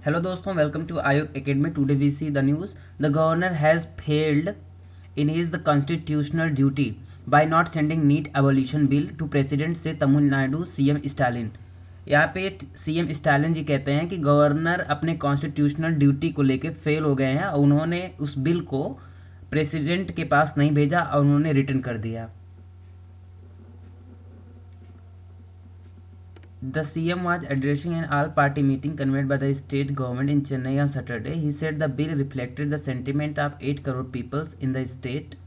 Hello दोस्तों, welcome to Aayog academy. Today we see the news. The governor has failed in his the constitutional duty by not sending NEET abolition bill to president से Tamil Nadu CM Stalin. यहाँ पे CM Stalin जी कहते हैं कि governor अपने constitutional duty को लेके fail हो गए हैं और उन्होंने उस बिल को प्रेसिडेंट के पास नहीं भेजा और उन्होंने रिटर्न कर दिया। The CM was addressing an all-party meeting convened by the state government in Chennai on Saturday. He said the bill reflected the sentiment of 8 crore peoples in the state.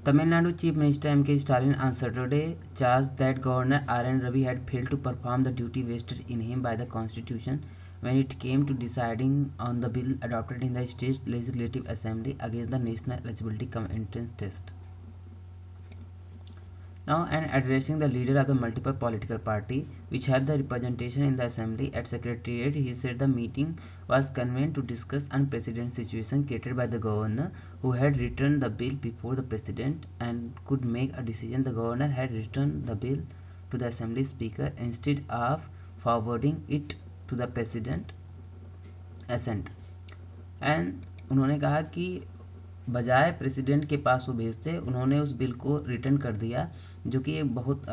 Tamil Nadu Chief Minister M.K. Stalin on Saturday charged that Governor R.N. Ravi had failed to perform the duty vested in him by the Constitution when it came to deciding on the bill adopted in the state Legislative Assembly against the National Eligibility Entrance Test. Now, and addressing the leader of the multiple political party which had the representation in the assembly at secretariat, he said the meeting was convened to discuss unprecedented situation created by the governor who had returned the bill before the president and could make a decision. The governor had returned the bill to the assembly speaker instead of forwarding it to the president assent. And उन्होंने कहा कि बजाय president के पास वो भेजते, उन्होंने उस bill को रिटर्न कर दिया जो कि एक बहुत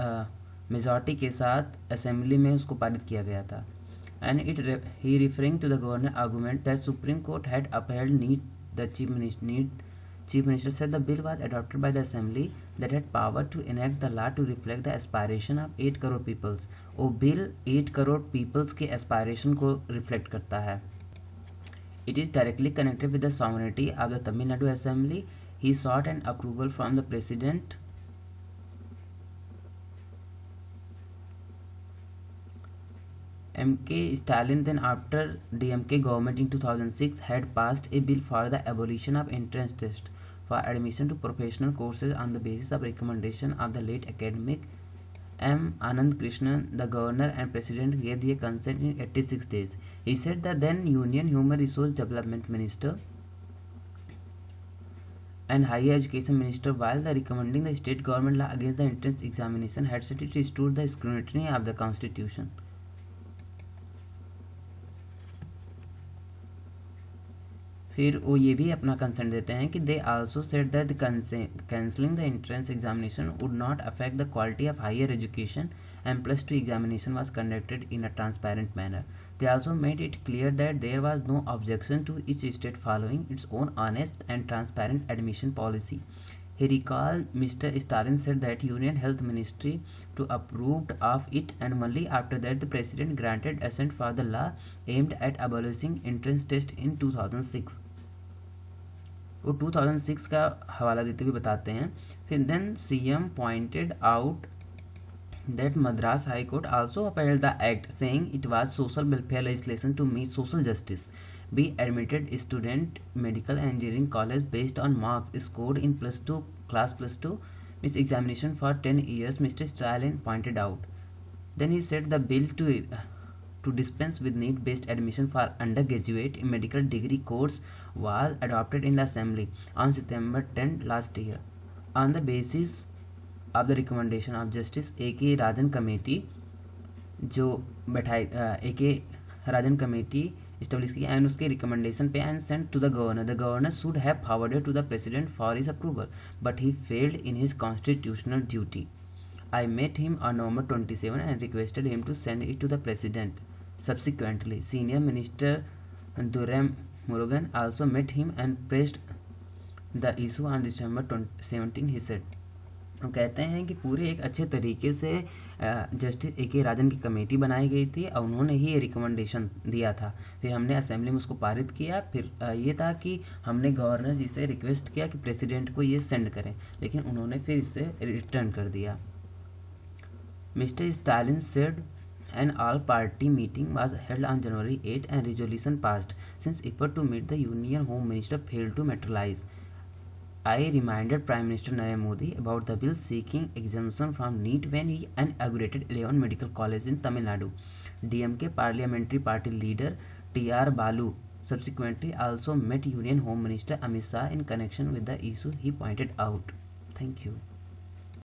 मेजॉरिटी के साथ असेंबली में उसको पारित किया गया था। And it he referring to the governor argument that Supreme Court had upheld NEET the chief minister said the bill was adopted by the assembly that had power to enact the law to reflect the aspiration of 8 crore peoples. वो bill 8 crore peoples के aspiration को reflect करता है। It is directly connected with the sovereignty of the Tamil Nadu Assembly. He sought an approval from the President. M.K. Stalin, then after DMK government in 2006, had passed a bill for the abolition of entrance test for admission to professional courses on the basis of recommendation of the late academic M. Anand Krishnan. The governor and president gave the consent in 86 days. He said the then Union Human Resource Development Minister and Higher Education Minister, while the recommending the state government law against the entrance examination, had said it restored the scrutiny of the Constitution. फिर वो ये भी अपना concern देते हैं कि they also said that cancelling the entrance examination would not affect the quality of higher education and +2 examination was conducted in a transparent manner. They also made it clear that there was no objection to each state following its own honest and transparent admission policy. He recalled Mr. Stalin said that Union Health Ministry to approved of it, and only after that the President granted assent for the law aimed at abolishing entrance test in 2006. वो 2006 का हवाला देते हुए बताते हैं। फिर then CM pointed out that Madras High Court also upheld the act, saying it was social welfare legislation to meet social justice. Be admitted student medical engineering college based on marks scored in +2 class +2 miss examination for 10 years, Mr. Stalin pointed out. Then he said the bill to dispense with need based admission for undergraduate medical degree course was adopted in the assembly on September 10 last year on the basis of the recommendation of Justice A.K. Rajan Committee, जो बैठाई A.K. Rajan Committee established की and उसके recommendation पे and sent to the governor. The governor should have forwarded to the president for his approval, but he failed in his constitutional duty. I met him on November 27 and requested him to send it to the president. Subsequently, Senior Minister Durham Murugan also met him and pressed the issue on December 17, he said. वो कहते हैं कि पूरे एक अच्छे तरीके से justice A.K. राजन की कमेटी बनाई गई थी और उन्होंने ही ये रिकमेंडेशन दिया था। फिर हमने असेंबली में उसको पारित किया। फिर ये था कि हमने गवर्नर जी से रिक्वेस्ट किया कि प्रेसिडेंट को ये सेंड करें, लेकिन उन्होंने फिर इसे रिटर्न कर दिया। Mister Stalin said an all-party meeting was held on January 8 and resolution passed. Since effort to meet the Union Home Minister failed to materialize, I reminded Prime Minister Narendra Modi about the bill seeking exemption from NEET when he inaugurated 11 medical colleges in Tamil Nadu. DMK Parliamentary Party leader T.R. Balu subsequently also met Union Home Minister Amit Shah in connection with the issue, he pointed out. Thank you.